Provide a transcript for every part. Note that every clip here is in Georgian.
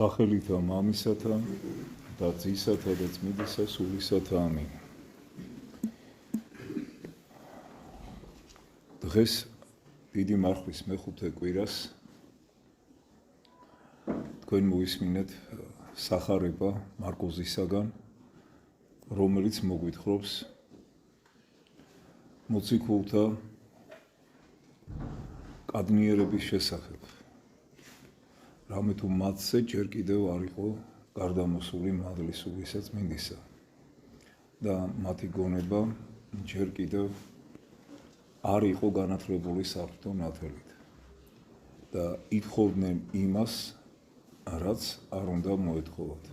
სახელითა მამისათა და ძისათა და წმინდისა სულისათა ამინ. დღეს დიდი მარხვის მეხუთე კვირას თქვენ მოისმინეთ სახარება მარკოზისაგან, რომელიც მოგვითხრობს მოციქულთა კადნიერების შესახებ. რამე თუ მათზე ჯერ კიდევ არ იყო გარდამოსული მადლისულისა წმინდისა და მათი გონება ჯერ კიდევ არ იყო განათლებული საფრთხო ნათელით და ითხოვდნენ იმას, რაც არ უნდა მოეთხოვათ.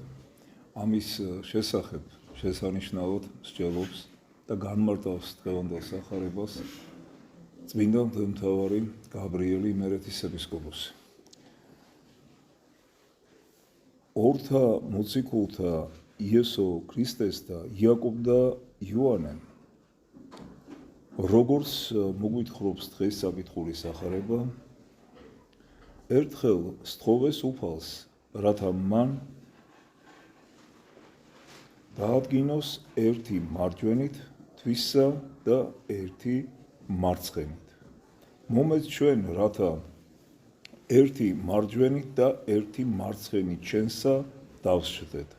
ამის შესახებ შესანიშნავად მსჯელობს და განმარტავს დღევანდელ სახარებას წმინდა მღვდელმთავარი გაბრიელი იმერეთის ეპისკოპოსი. ორთა მოციქულთა იესო ქრისტეს და იაკობ და იოანემ, როგორც მოგვითხრობს დღეს საკითხული სახარება, ერთხელ სთხოვეს უფალს, რათა მან დაადგინოს ერთი მარჯვენით თვისა და ერთი მარცხენით. მომეც ჩვენ, რათა ერთი მარჯვენით და ერთი მარცხენით შენსა დავსჯდეთ.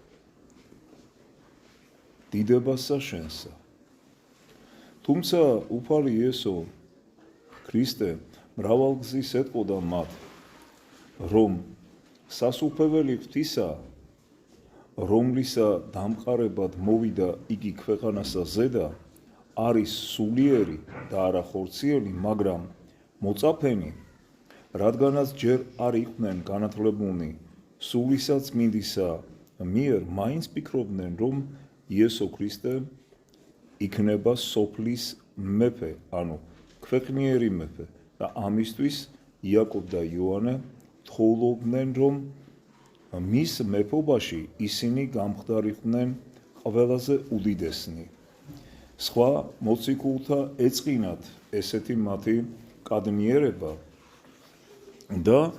დიდებასა შენსა. თუმცა უფალი იესო ქრისტე მრავალგზის ეტყოდა მათ, რომ სასუფეველი ღვთისა, რომლისა დამყარებად მოვიდა იგი ქვეყანასა ზედა, არის სულიერი და არა ხორციელი, მაგრამ მოწაფენი, რადგანაც ჯერ არ იყვნენ განათლებულნი სულისა წმინდისა მიერ, მაინც ფიქრობდნენ, რომ იესო ქრისტე იქნება სოფლის მეფე, ანუ ქვეყნიერი მეფე და ამისთვის იაკობ და იოანე თხოვობდნენ, რომ მის მეფობაში ისინი გამხდარიყვნენ ყველაზე უდიდესნი. სხვა მოციქულთა ეწყინათ ესეთი მათი კადნიერება და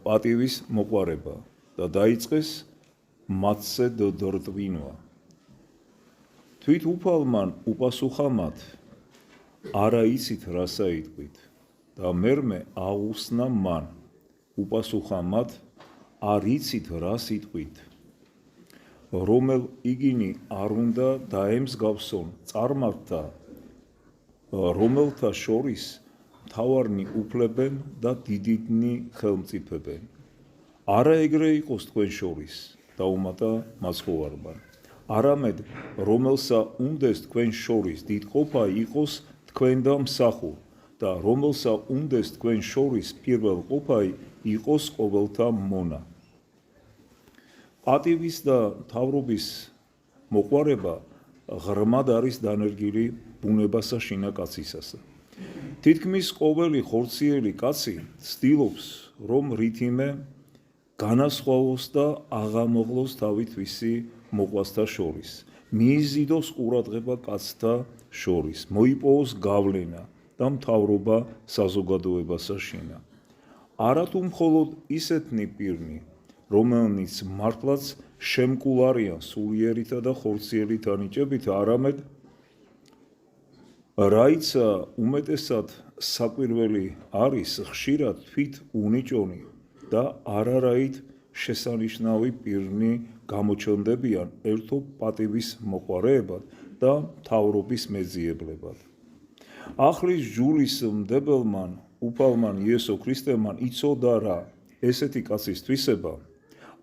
პატივის მოყვარება და დაიწყეს მათზე დორწვინვა. თვით უფალმან უპასუხა მათ, არა იცით რა საიტყვით და მერმე აუხსნა მან, უპასუხა მათ, არ იცით რა სიტყვით. რომელ იგინი არ უნდა დაემსგავსონ წარმართთა, რომელთა შორის მთავარნი უფლებენ და დიდიდნი ხელმწიფებენ. არა ეგრე იყოს თქვენ შორის, დაუმატა მაცხოვარმა. არამედ რომელსა უნდეს თქვენ შორის დიდყოფა იყოს თქვენ და მსახურ და რომელსა უნდეს თქვენ შორის პირველყოფა იყოს ყოველთა მონა. პატივის და მთავრობის მოყვარება ღრმად არის დანერგილი ბუნებასა შინაკაცისასა. თითქმის ყოველი ხორციელი კაცი ცდილობს, რომ რითიმე განასხვავოს და აღამოღლოს თავი თვისი მოყვასთა შორის, მიიზიდოს ყურადღება კაცთა შორის, მოიპოვოს გავლენა და მთავრობა საზოგადოებასა შინა. არათუ მხოლოდ ისეთნი პირნი, რომელნიც მართლაც შემკულ არიან სულიერითა და ხორციელითა ნიჭებით, არამედ რაიცა უმეტესად საკვირველი არის, ხშირად თვით უნიჭონი და არარაით შესანიშნავი პირნი გამოჩნდებიან ერთო პატივის მოყვარეებად და მთავრობის მეძიებლებად. ახლის ჯულის მდებელმან უფალმან იესო ქრისტემან იცოდა რა ესეთი კაცის თვისება,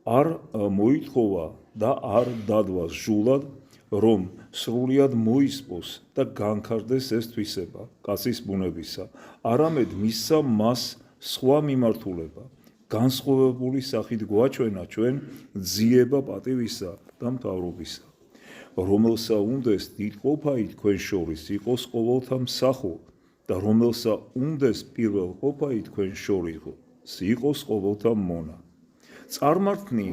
არ მოითხოვა და არ დადვას ჟულად, რომ სრულიად მოისპოს და განქარდეს ეს თვისება კაცის ბუნებისა, არამედ მისცა მას სხვა მიმართულება, განსხვავებული სახით გვაჩვენა ჩვენ ძიება პატივისა და მთავრობისა. რომელსა უნდეს დიდყოფაი თქვენ შორის იყოს ყოველთა მსახურ და რომელსა უნდეს პირველყოფაი თქვენ შორის იყოს ყოველთა მონა. წარმართნი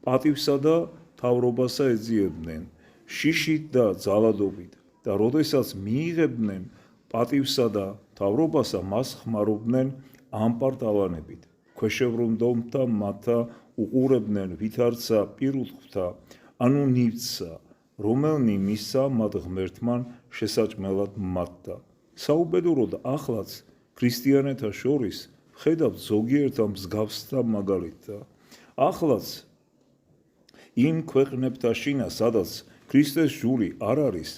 პატივსა და მთავრობასა ეძიებდნენ შიშით და ძალადობით და როდესაც მიიღებდნენ პატივსა და მთავრობასა, მას ხმარობდნენ ამპარტავანებით, ქვეშევრდომთა მათთა უყურებდნენ ვითარცა პირუთხთა ანუ ნივთსა რომელნი მისცა მათ ღმერთმან შესაჭმელად მათთა საუბედუროდ ახლაც ქრისტიანთა შორის ხედავთ ზოგიერთ მსგავსთა მაგალითთა ახლაც იმ ქვეყნებთა შინა სადაც ქრისტეს ჯური არ არის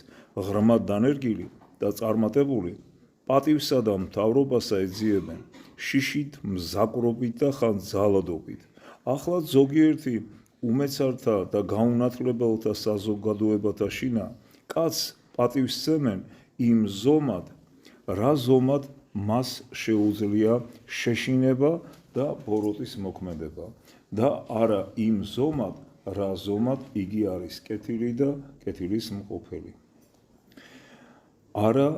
ღრმად დანერგილი და წარმატებული პატივსა და მთავრობასა ეძიებენ შიშით მზაკრობით და ხან ძალადობით ახლაც ზოგიერთი უმეცართა და გაუნათლებელთა საზოგადოებათა შინა კაც პატივსცემენ იმ ზომად რა ზომად მას შეუძლია შეშინება და ბოროტის მოქმედება და არა იმ ზომად რა ზომად იგი არის კეთილი და კეთილის მყოფელი არა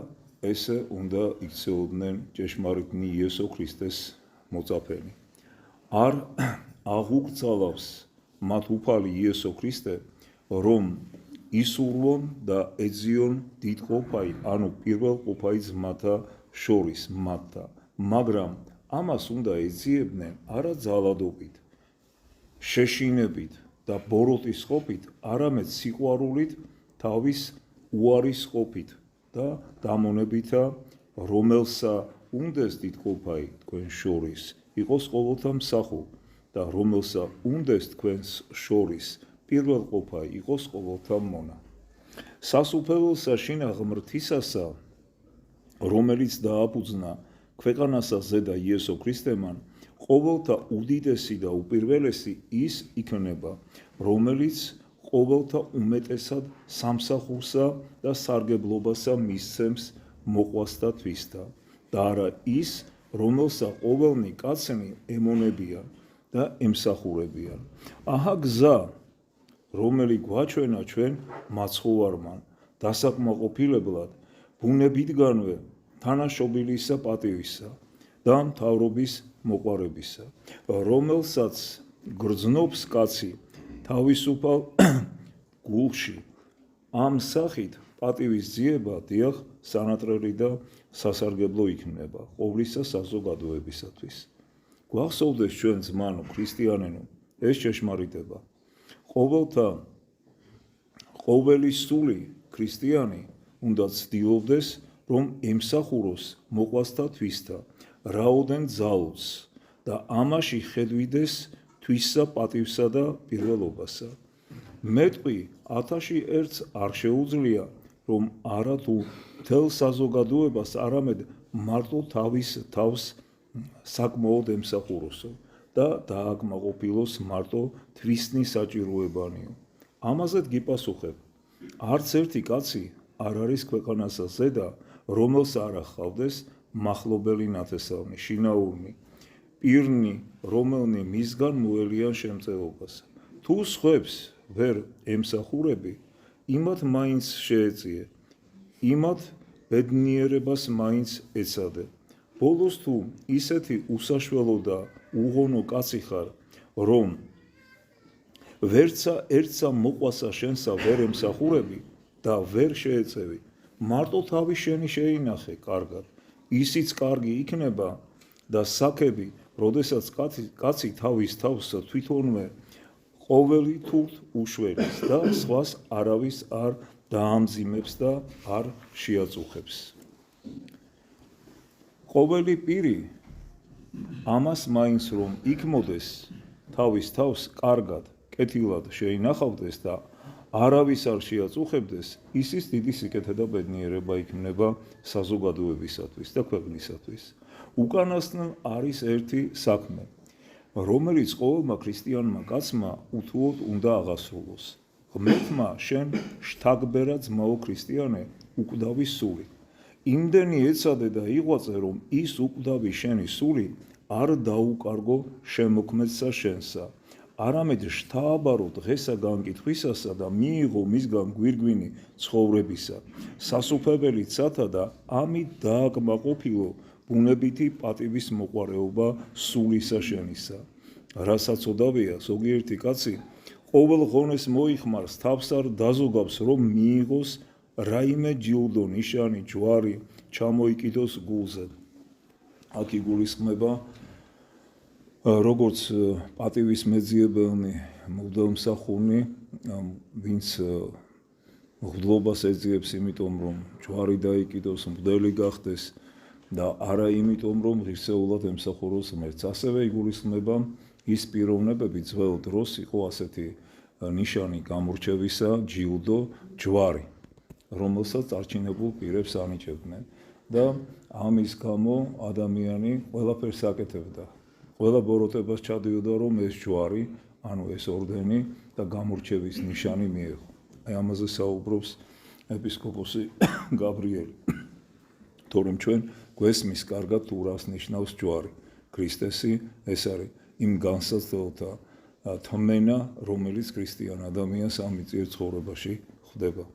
ესე უნდა იქცეოდნენ ჭეშმარიტნი იესო ქრისტეს მოწაფენი არ აღუგრძალავს მათ უფალი იესო ქრისტე რომ ისურვონ და ეძიონ დიდყოფაი ანუ პირველ ყოფაი ძმათა შორის მათთა მაგრამ ამას უნდა ეძიებდნენ არა ძალადობით შეშინებით და ბოროტის ყოფით არამედ სიყვარულით თავის უარის ყოფით და დამონებითა რომელსა უნდეს დიდყოფაი თქვენ შორის იყოს ყოველთა მსახო და რომელსა უნდეს თქვენს შორის პირველ ყოფაი იყოს ყოველთა მონა სასუფეველსა შინა ღმრთისასა რომელიც დააფუძნა ქვეყანასა ზედა იესო ქრისტემან ყოველთა უდიდესი და უპირველესი ის იქნება რომელიც ყოველთა უმეტესად სამსახურსა და სარგებლობასა მისცემს მოყვასთა თვისთა და არა ის რომელსა ყოველნი კაცნი ემონებიან და ემსახურებიან აჰა გზა რომელი გვაჩვენა ჩვენ მაცხოვარმან დასაკმაყოფილებლად ბუნებიდგანვე თანაშობილისა პატივისა და მთავრობის მოყვარებისა რომელსაც გრძნობს კაცი თავისუფალ გულში ამ სახით პატივის ძიება დიახ სანატრელი და სასარგებლო იქნება ყოვლისა საზოგადოებისათვის გვახსოვდეს ჩვენ ძმანო ქრისტიანენო ეს ჭეშმარიტება ყოველი სული ქრისტიანი უნდა ცდილობდეს რომ ემსახუროს მოყვასთა თვისთა რაოდენ ძალოს და ამაში ხედვიდეს თვისსა პატივსა და პირველობასა მეტყვი 1000-ს არ შეუძლია რომ არა თუ მთელ საზოგადოებას არამედ მარტო თავის თავს საკმაოდ ემსახუროსო და დააკმაყოფილოს მარტო თვისნის საჭიროებანიო ამაზეც გიპასუხებ არც ერთი კაცი არ არის ქვეყანასა ზედა რომელს არ ახავდეს მახლობელი ნათესავნი შინაურნი პირნი რომელნი მისგან მოელიან შემწეობას თუ სხვებს ვერ ემსახურები იმათ მაინც შეეწიე იმათ ბედნიერებას მაინც ეცადე ბოლოს თუ ისეთი უსაშველო და უღონო კაცი ხარ რომ ვერცა ერთსა მოყვასა შენსა ვერ ემსახურები და ვერ შეეწევი მარტო თავი შენი შეინახე კარგად ისიც კარგი იქნება და საქები როდესაც კაცი თავის თავს თვითონვე ყოველი თურთ უშველის და სხვას არავის არ დაამძიმებს და არ შეაწუხებს ყოველი პირი ამას მაინც რომ იქმოდეს თავის თავს კარგად კეთილად შეინახავდეს და არავის არ შეაწუხებდეს ისის დიდი სიკეთე და ბედნიერება იქნება საზოგადოებისათვის და ქვეყნისათვის უკანასკნელ არის ერთი საქმე რომელიც ყოველმა ქრისტიანმა კაცმა უთუოდ უნდა აღასრულოს ღმერთმა შენ შთაგბერა ძმაო ქრისტიანე უკვდავი სული იმდენი ეცადე და იღვაწე რომ ის უკვდავი შენი სული არ დაუკარგო შემოქმედსა შენსა არამედ შთააბარო დღესა განკითხვისასა და მიიღო მისგან გვირგვინი ცხოვრებისა სასუფეველი ცათა და ამით დააკმაყოფილო ბუნებითი პატივის მოყვარეობა სულისა შენისა რასაც ოდავია ზოგიერთი კაცი ყოველ ღონეს მოიხმარს თავს არ დაზოგავს რომ მიიღოს რაიმე ჯილდო ნიშანი ჯვარი ჩამოიკიდოს გულზე აქ იგულისხმება როგორც პატივის მეძიებელნი მღვდელმსახურნი, ვინც მღვდლობას ეძიებს იმიტომ, რომ ჯვარი დაიკიდოს, მღვდელი გახდეს და არა იმიტომ, რომ ღირსეულად ემსახუროს ღმერთს. ასევე იგულისხმება ის პიროვნებები, ძველ დროს იყო ასეთი ნიშანი გამორჩევისა, ჯილდო, ჯვარი, რომელსაც წარჩინებულ პირებს ანიჭებდნენ და ამის გამო ადამიანი ყველაფერს აკეთებდა. ყველა ბოროტებას ჩადიოდა, რომ ეს ჯვარი, ანუ ეს ორდენი და გამორჩევის ნიშანი მიეღო. აი ამაზე საუბრობს ეპისკოპოსი გაბრიელი. თორემ ჩვენ გვესმის კარგად თუ რას ნიშნავს ჯვარი. ქრისტესი ეს არის იმ განსაცდელთა თმენა, რომელიც ქრისტიან ადამიანს ამ მიწიერ ცხოვრებაში ხვდება.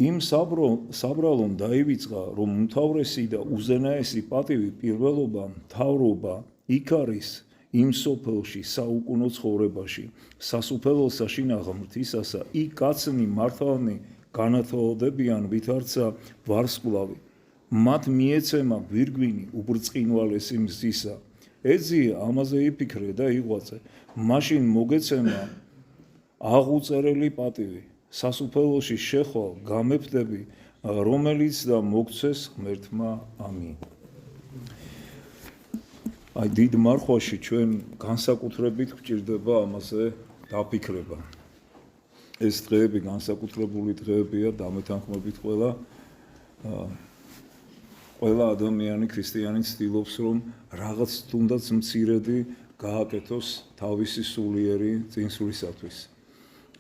იმ საბრალომ დაივიწყა, რომ უმთავრესი და უზენაესი პატივი, პირველობა, მთავრობა იქ არის იმ სოფელში, საუკუნო ცხოვრებაში, სასუფეველსა შინა ღმრთისასა, იქ კაცნი მართალნი განათვალდებიან, ვითარცა ვარსკვლავი. მათ მიეცემა გვირგვინი უბრწყინვალესი მზისა. ეძიე ამაზე იფიქრე და იღვაწე. მაშინ მოგეცემა აღუწერელი პატივი. სასუფეველში შეხვალ გამეფდები, რომელიც და მოგცეს ღმერთმა. ამინ. აი დიდ მარხვაში ჩვენ განსაკუთრებით გვჭირდება ამაზე დაფიქრება. ეს დღეები განსაკუთრებული დღეებია, დამეთანხმებით ყველა ადამიანი ქრისტიანი ცდილობს, რომ რაღაც თუნდაც მცირედი გააკეთოს თავისი სულიერი წინსვლისათვის.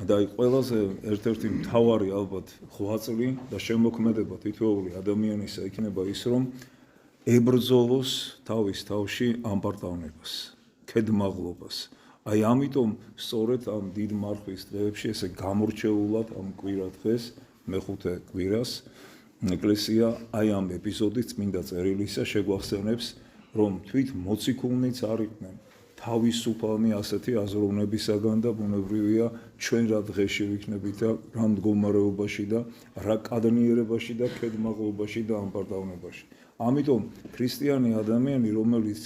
და აი ყველაზე ერთ-ერთი მთავარი ალბათ ღვაწლი და შემოქმედება თითოეული ადამიანისა იქნება ის, რომ ებრძოლოს თავის თავში ამპარტავნებას, ქედმაღლობას. აი ამიტომ სწორედ ამ დიდ მარხვის დღეებში ესე გამორჩეულად ამ კვირა დღეს, მეხუთე კვირას, ეკლესია აი ამ ეპიზოდით წმინდა წერილისა შეგვახსენებს, რომ თვით მოციქულნიც არ იყვნენ თავისუფალნი ასეთი აზროვნებისაგან და ბუნებრივია ჩვენ რა დღეში ვიქნებით და რა მდგომარეობაში და რა კადნიერებაში და ქედმაღლობაში და ამპარტავნებაში. ამიტომ ქრისტიანი ადამიანი, რომელიც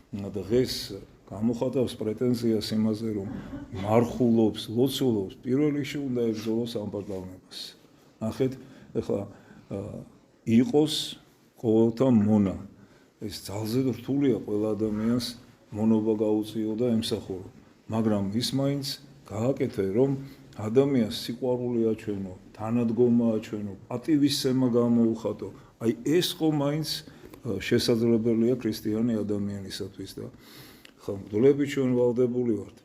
დღეს გამოხატავს პრეტენზიას იმაზე, რომ მარხულობს, ლოცულობს, პირველ რიგში უნდა ებრძოლოს ამპარტავნებას. ნახეთ, ეხლა იყოს ყოველთა მონა. ეს ძალზე რთულია ყველა ადამიანს მონობა გაუწიო და ემსახურო. მაგრამ ის მაინც გააკეთე, რომ ადამიანს სიყვარული აჩვენო, თანადგომა აჩვენო, პატივისცემა გამოუხატო. აი ეს ხო მაინც შესაძლებელია ქრისტიანი ადამიანისათვის და ხა მგლები ჩვენ ვალდებული ვართ,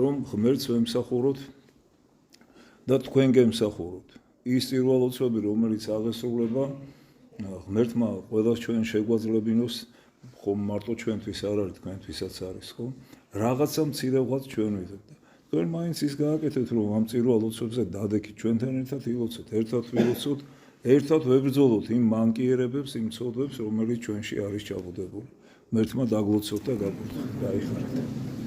რომ ღმერთს ვემსახუროთ და თქვენ გემსახუროთ. ის წირვალოცვები, რომელიც აღესრულება ღმერთმა ყველას ჩვენ შეგვაძლებინოს, ხომ მარტო ჩვენთვის არ არის, თქვენთვისაც არის, ხო? რაღაცა მცირეღაც ჩვენ ვიღებთ. თქვენ მაინც ის გააკეთეთ, რომ ამ წირვალოცვებზე დადექით ჩვენთან ერთად ილოცოთ, ერთად ვილოცოთ, ერთად ვებრძოლოთ იმ მანკიერებებს, იმ ცოდვებს, რომელიც ჩვენში არის ჩაბუდებული. ღმერთმა დაგლოცოთ და გაიხარეთ.